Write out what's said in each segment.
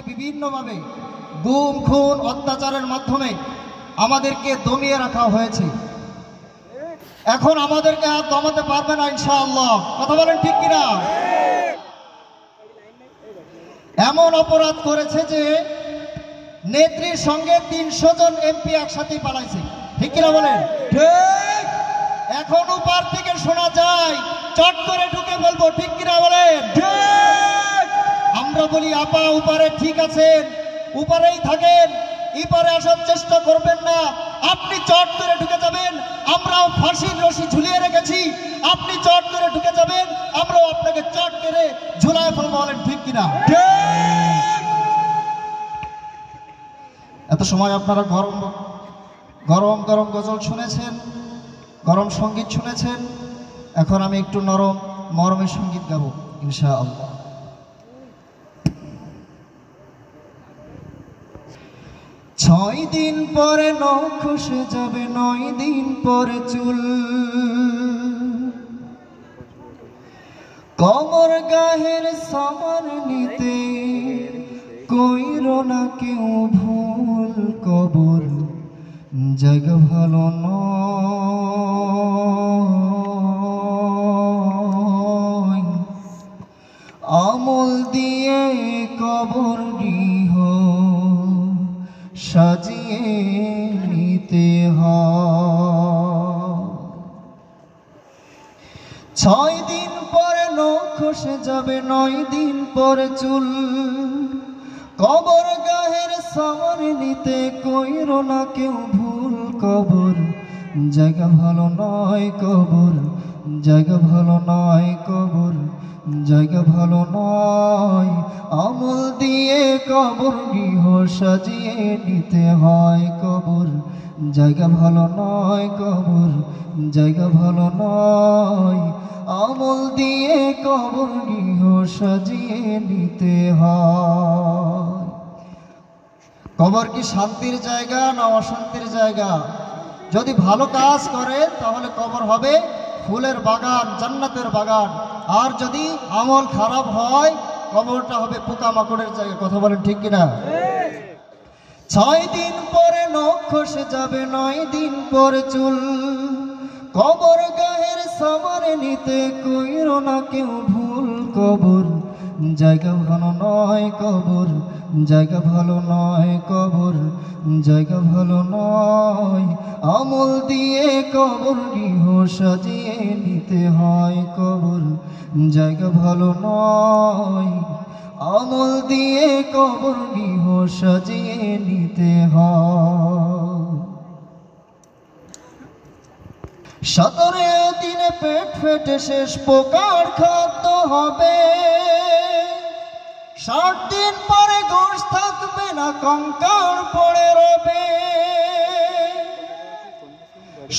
বিভিন্নভাবে গুম খুন অত্যাচারের মাধ্যমে আমাদেরকে দমিয়ে রাখা হয়েছে। এখন আমাদেরকে আর দমাতে পারবে না ইনশাআল্লাহ। কথা বলেন ঠিক কিনা? এমন অপরাধ করেছে যে নেত্রীর সঙ্গে ৩০০ জন এমপি একসাথে পালাইছে। ঠিক কিনা বলেন? ঠিক। এখন উপর থেকে শোনা যায় চট করে ঢুকে বলবো। ঠিক কিনা বলেন? ঠিক। আমরা বলি আপা উপরে ঠিক আছেন, উপরেই থাকেন, এপারে আসার চেষ্টা করবেন না। আপনি চট করে ঢুকে যাবেন, আমরাও ফাঁসির রশি ঝুলিয়ে রেখেছি। আপনি চট করে ঢুকে যাবেন, আমরাও আপনাকে চট করে ঝুলায় ফেলবো। বলেন ঠিক কিনা? এত সময় আপনারা গরম গরম গরম গজল শুনেছেন, গরম সঙ্গীত শুনেছেন। এখন আমি একটু নরম মরমের সঙ্গীত গাবো ইনশাআল্লাহ। ৬ দিন পরে নখ খসে যাবে, ৯ দিন পরে চুল, কবর গাহের সমান নিতে কইরো না কেউ ভুল। কবর জায়গা ভালো নয়, আমল দিয়ে কবর গৃহ সাজিয়ে নিতে হয়। ৬ দিন পরে নখ খসে যাবে, ৯ দিন পরে চুল, কবর গাহের সমান নিতে কইরো না কেউ ভুল। কবর জায়গা ভালো নয়, কবর জায়গা ভালো নয়, কবর জায়গা ভালো নয়, আমল দিয়ে কবর গৃহ সাজিয়ে নিতে হয়। কবর জায়গা ভালো নয়, কবর জায়গা ভালো নয়, আমল দিয়ে কবর গৃহ সাজিয়ে নিতে হয়। কবর কি শান্তির জায়গা না অশান্তির জায়গা? যদি ভালো কাজ করে তাহলে কবর হবে ফুলের বাগান, জান্নাতের বাগান। আর যদি আমল খারাপ হয় কবরটা হবে পোকামাকড়ের জায়গা। কথা বলেন ঠিক কিনা? ৬ দিন পরে নখ খসে যাবে, ৯ দিন পরে চুল, কবর গাহের সমানে নিতে কইরো না কেউ ভুল। কবর জায়গা ভালো নয়, কবর জায়গা ভালো নয়, কবর জায়গা ভালো নয়, আমল দিয়ে কবর গৃহ সাজিয়ে নিতে হয়। কবর জায়গা ভালো নয়, আমল দিয়ে কবর গৃহ সাজিয়ে নিতে হয়। ১৭ দিনে পেট ফেটে শেষ পোকার খাদ্য হবে, ৬০ দিন পরে গোশ থাকবে না, কঙ্কাল পড়ে রবে।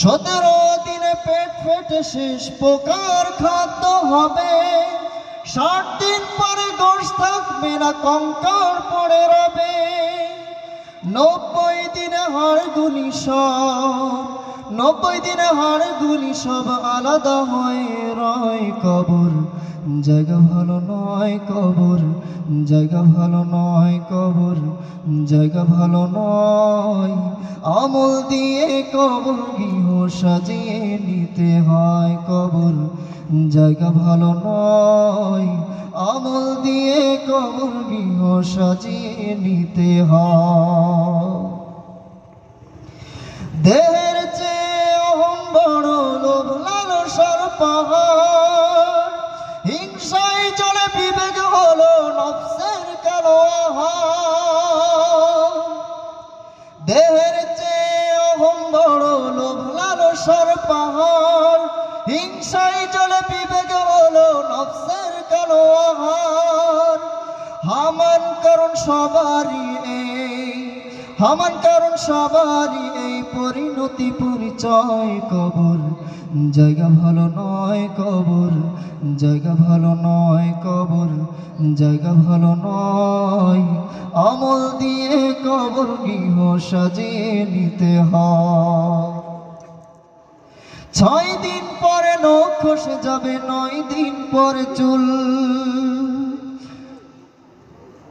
১৭ দিনে পেট ফেটে শেষ পোকার খাদ্য হবে, ৬০ দিন পরে গোশ থাকবে না, কঙ্কাল পড়ে রবে। ৯০ দিনে হাড়গুলি সব, ৯০ দিনে হাড়গুলি সব আলাদা হয়ে রয়। কবর জায়গা ভালো নয়, কবর জায়গা ভালো নয়, কবর জায়গা ভালো নয়, আমল দিয়ে কবর গৃহ সাজিয়ে নিতে হয়। কবর জায়গা ভালো নয়, আমল দিয়ে কবর গৃহ সাজিয়ে নিতে হয়। দেহের চেয়ে অহং বড়, লোভ লালসার পাহাড়, হিংসায় চলে বিবেক হলো নফসের কালো আহার। দেহের চেয়ে অহং বড়, লোভ লালসার পাহাড়, হিংসায় চলে বিবেক হলো নফসের কালো আহার। হামান কারণ সবারই এই, হামান কারণ সবারই এই পরিণতি পরিচয়। কবর জায়গা ভালো নয়, কবর জায়গা ভালো নয়, কবর জায়গা ভালো নয়, আমল দিয়ে কবর গৃহ সাজিয়ে নিতে হয়। ৬ দিন পরে নখ খসে যাবে, ৯ দিন পরে চুল,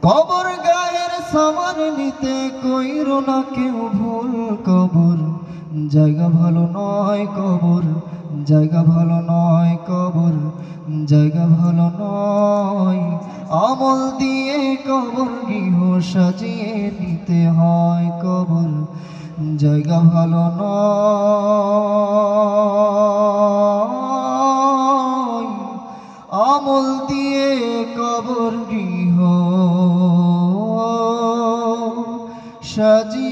কবর গায়ে সামান নিতে কইরো না কেউ ভুল। কবর জায়গা ভালো নয়, কবর জায়গা ভালো নয়, কবর জায়গা ভালো নয়। আমল দিয়ে কবর গৃহ সাজিয়ে নিতে হয়, কবর জায়গা ভালো নয়। আমল দিয়ে কবর গৃহ সাজিয়ে